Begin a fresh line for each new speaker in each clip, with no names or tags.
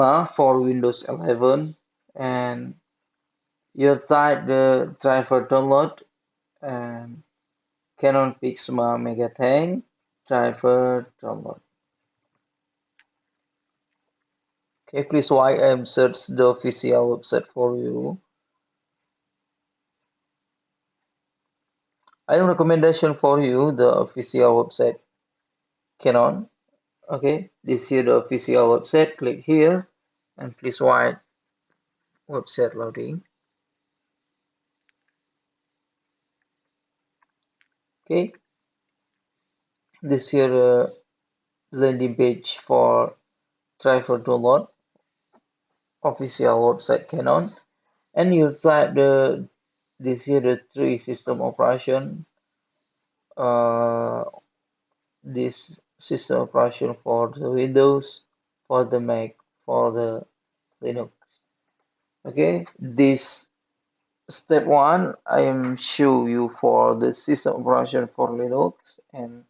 for Windows 11, and you type the driver download and Canon PIXMA MegaTank driver download. Okay, please why I'm search the official website for you. I have recommendation for you the official website Canon. Okay, this here the official website. Click here and please wait website loading. Okay, this here the landing page for driver download official website Canon, and you type the this here the three system operation. This system operation for the Windows, for the Mac, for the Linux. Okay, this step one I am show you for the system operation for Linux, and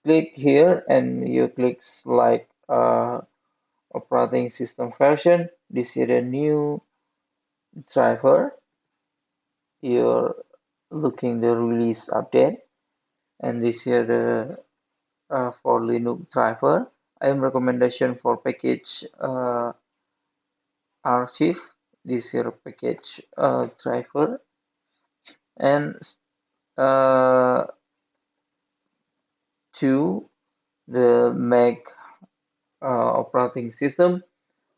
click here and you click like operating system version. This here a new driver. You're looking the release update, and this here the for Linux driver. I am recommendation for package archive. This here package driver, and uh, to the Mac operating system.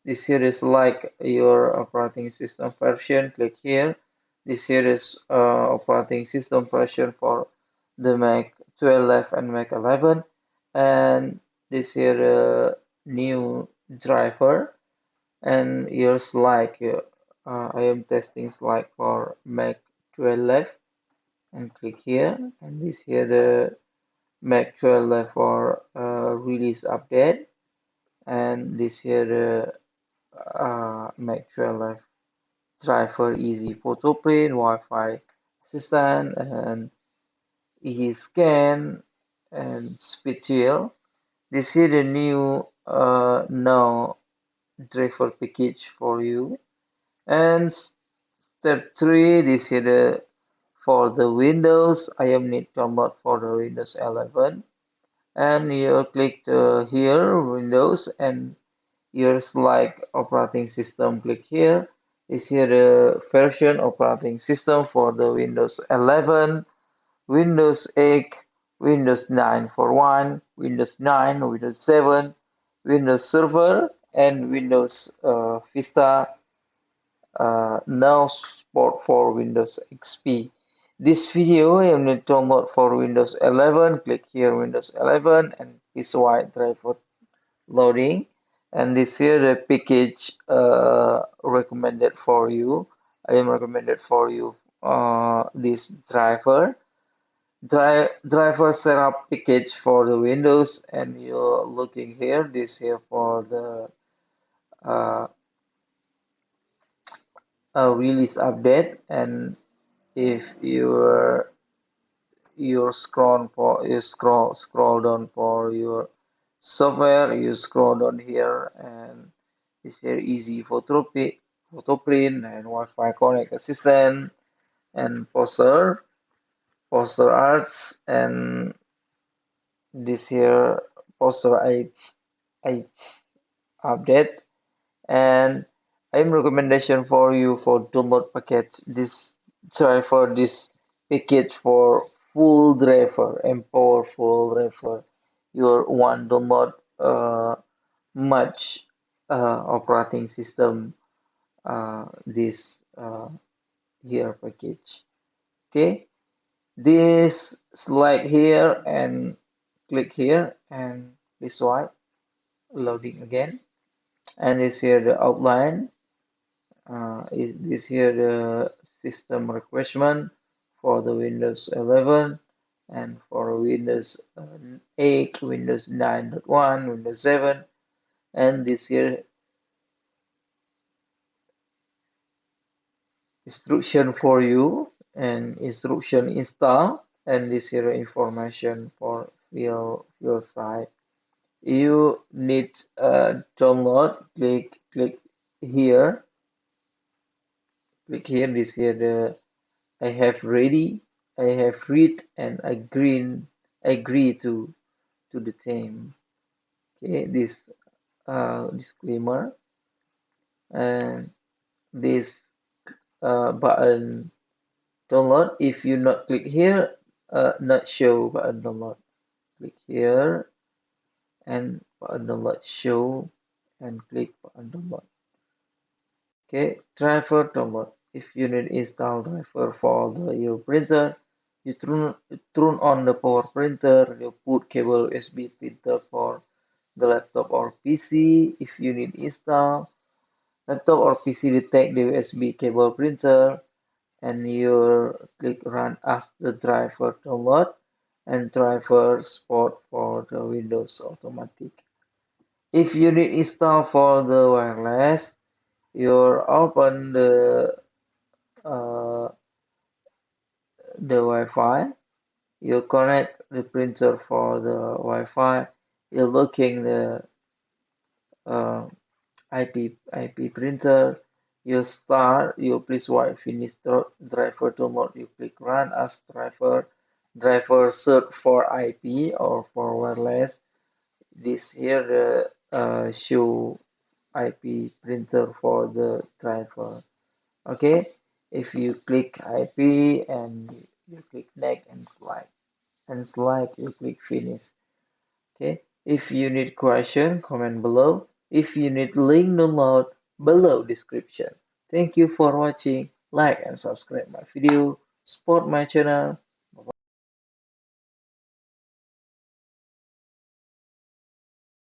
This here is like your operating system version. Click here. This here is operating system version for the Mac 12 and Mac 11, and this here new driver. And here's like I am testing like for Mac 12, and click here, and this here the Mac 12 for release update, and this here the Mac 12 driver easy photo print, Wi-Fi assistant, and easy scan and speed chill. This here the new now driver package for you. And step 3, this here the for the Windows. I am need download for the Windows 11, and you click here Windows, and here's like operating system. Click here. Is here the version operating system for the Windows 11, Windows 8, Windows 9 for one, Windows 9, Windows 7, Windows Server, and Windows Vista. Now support for Windows XP. This video you need to download for Windows 11. Click here Windows 11 and this white driver loading. And this here the package recommended for you. I am recommended for you this driver setup package for the Windows, and you're looking here. This here for the uh, release update, and if you scroll down for your software, you scroll down here, and this here easy photo print and Wi-Fi connect assistant and poster arts, and this here poster aids update. And I'm recommendation for you for download package this driver, this package for full driver and powerful driver. Your one download much operating system this here package. Okay, this slide here and click here, and this one loading again, and this here the outline. Is this here the system requirement for the Windows 11, and for Windows 8, Windows 9.1, Windows 7, and this here instruction for you, and instruction install, and this here information for your site. You need download. Click click here, this here, the I have ready, I have read, and agree to the theme. Okay, this disclaimer, and this button download. If you not click here, not show button download. Click here and button download show, and click button download. Okay, driver download. If you need install driver for your printer, you turn on the power printer. You put cable USB printer for the laptop or PC. If you need install laptop or PC, detect the USB cable printer, and you click run as the driver download and driver support for the Windows automatic. If you need install for the wireless, you open uh, the Wi-Fi. You connect the printer for the Wi-Fi. You're looking the uh, IP printer. You start. You please while finish the driver download. You click run as driver. Driver search for IP or for wireless. This here the show IP printer for the driver. Okay, if you click IP and you click next and slide, you click finish. Okay, if you need question, comment below. If you need link download, below description. Thank you for watching. Like and subscribe my video. Support my channel.